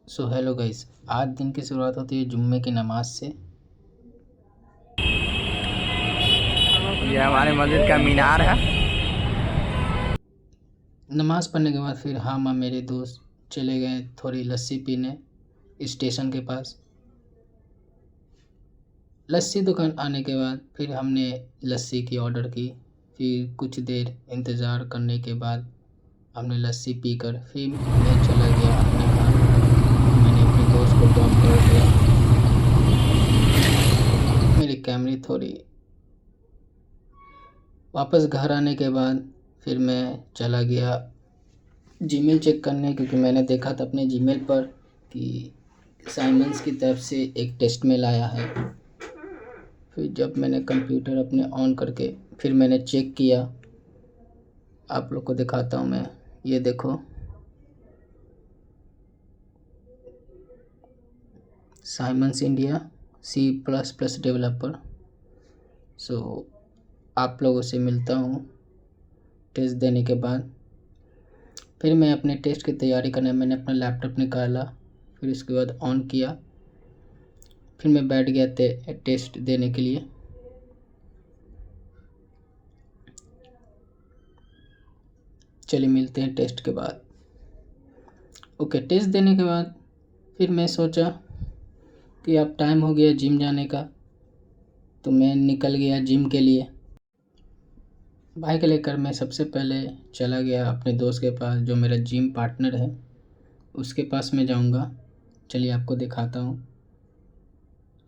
So hello guys. आज दिन की शुरुआत होती है जुम्मे की नमाज से। ये हमारे मस्जिद का मीनार है। नमाज पढ़ने के बाद फिर हम मेरे दोस्त चले गए थोड़ी लस्सी पीने स्टेशन के पास। लस्सी दुकान आने के बाद फिर हमने लस्सी की ऑर्डर की। फिर कुछ देर इंतज़ार करने के बाद हमने लस्सी पीकर फिर मैं चला गया अपने घर। मैंने अपने दोस्त को ड्रॉप कर दिया। मेरी कैमरे थोड़ी वापस घर आने के बाद फिर मैं चला गया जीमेल चेक करने, क्योंकि मैंने देखा था अपने जीमेल पर कि साइमंस की तरफ से एक टेस्ट मेल आया है। फिर जब मैंने कंप्यूटर अपने ऑन करके फिर मैंने चेक किया, आप लोग को दिखाता हूँ मैं। ये देखो, साइमंस इंडिया C++ डेवलपर। सो आप लोगों से मिलता हूँ टेस्ट देने के बाद। फिर मैं अपने टेस्ट की तैयारी करने मैंने अपना लैपटॉप निकाला, फिर उसके बाद ऑन किया, फिर मैं बैठ गया टेस्ट देने के लिए। चलिए मिलते हैं टेस्ट के बाद। ओके, टेस्ट देने के बाद फिर मैं सोचा कि अब टाइम हो गया जिम जाने का, तो मैं निकल गया जिम के लिए। बाइक लेकर मैं सबसे पहले चला गया अपने दोस्त के पास, जो मेरा जिम पार्टनर है, उसके पास मैं जाऊंगा। चलिए आपको दिखाता हूँ।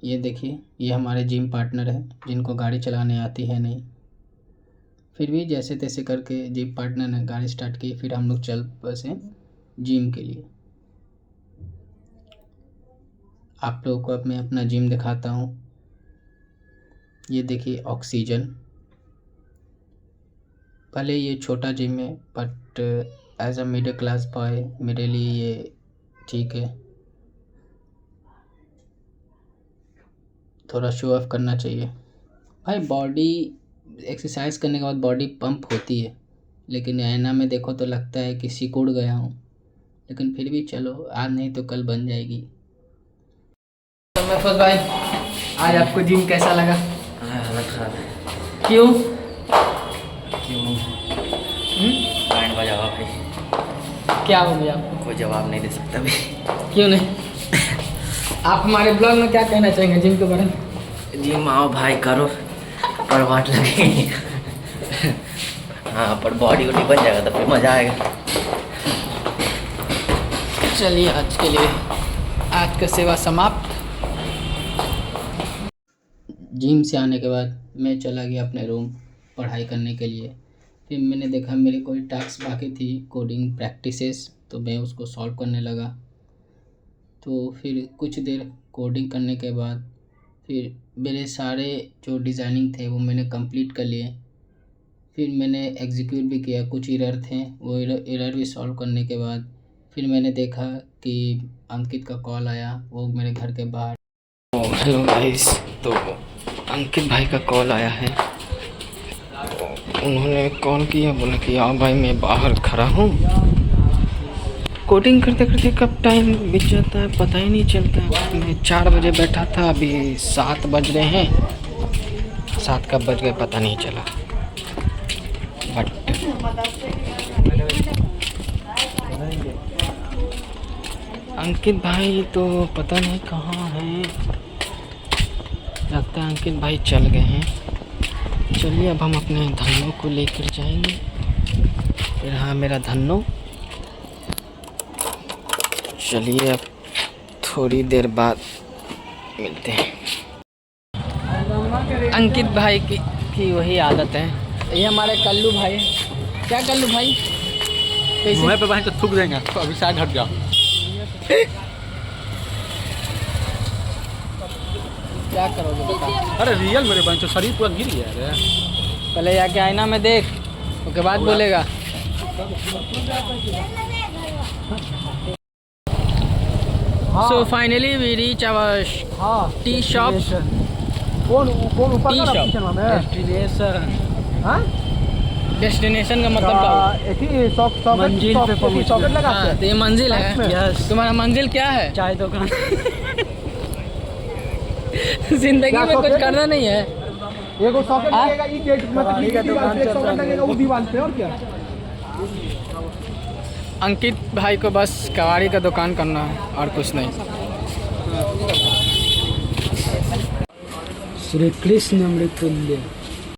ये देखिए, ये हमारे जिम पार्टनर है जिनको गाड़ी चलाने आती है नहीं, फिर भी जैसे तैसे करके जिम पार्टनर ने गाड़ी स्टार्ट की। फिर हम लोग चल बसे जिम के लिए। आप लोगों को अब मैं अपना जिम दिखाता हूँ। ये देखिए ऑक्सीजन। भले ये छोटा जिम है, but as a middle class boy मेरे लिए ये ठीक है। थोड़ा शो ऑफ करना चाहिए भाई। बॉडी एक्सरसाइज करने के बाद बॉडी पंप होती है, लेकिन आईना में देखो तो लगता है कि सिकुड़ गया हूँ। लेकिन फिर भी चलो, आज नहीं तो कल बन जाएगी। तो महफूज भाई, आज आपको जिम कैसा लगा? हालत खराब है। क्यों? बैंड बजा हुआ भाई। क्या हो गया आपको? कोई जवाब नहीं दे सकता भी। क्यों नहीं? आप हमारे ब्लॉग में क्या कहना चाहेंगे जिम के बारे में? जिम आओ भाई, करो पर वाट लगेगी। हाँ, पर बॉडी वॉडी बन जाएगा तो फिर मज़ा आएगा। चलिए आज के लिए आज का सेवा समाप्त। जिम से आने के बाद मैं चला गया अपने रूम पढ़ाई करने के लिए। फिर मैंने देखा मेरे कोई टास्क बाकी थी, कोडिंग प्रैक्टिसेस, तो मैं उसको सॉल्व करने लगा। तो फिर कुछ देर कोडिंग करने के बाद फिर मेरे सारे जो डिज़ाइनिंग थे वो मैंने कंप्लीट कर लिए। फिर मैंने एग्जीक्यूट भी किया, कुछ एरर थे, वो एरर भी सॉल्व करने के बाद फिर मैंने देखा कि अंकित का कॉल आया, वो मेरे घर के बाहर। हेलो गाइस, तो अंकित भाई का कॉल आया है। उन्होंने कॉल किया, बोला कि हाँ भाई मैं बाहर खड़ा हूँ। कोडिंग करते करते कब टाइम बीत जाता है पता ही नहीं चलता है। मैं 4 बजे बैठा था, अभी 7 बज रहे हैं। 7 कब बज गए पता नहीं चला। बट अंकित भाई तो पता नहीं कहाँ हैं। लगता है अंकित भाई चल गए हैं। चलिए अब हम अपने धन्नो को लेकर जाएंगे। फिर हाँ, मेरा धन्नो। चलिए अब थोड़ी देर बाद मिलते हैं। अंकित भाई की वही आदत है। ये हमारे कल्लू भाई है। क्या कल्लू भाई? कैसे? मुँह पे बांध के थूक देंगे तो अभी साइड हट जाओ। क्या करोगे बता? अरे रियल मेरे बहन, शरीर पूरा गिर गया है। पहले जाके आईना में देख, उसके बाद बोलेगा। So finally we reach our tea shop. कौन ऊपर टी का शॉप किचन में? हाँ? डेस्टिनेशन का मतलब क्या हुआ? मंजिल पे पहुंच गए। हाँ, तो ये मंजिल है। यस। तुम्हारा मंजिल क्या है? चाय दुकान। जिंदगी में कुछ करना नहीं है। एगो सॉकेट लगेगा ई गेट मतलब ई दीवार पे, एक सॉकेट लगेगा वो दीवार पे, और क्या। अंकित भाई को बस कबाड़ी का दुकान करना है और कुछ नहीं। श्री कृष्ण अमृतुल्य।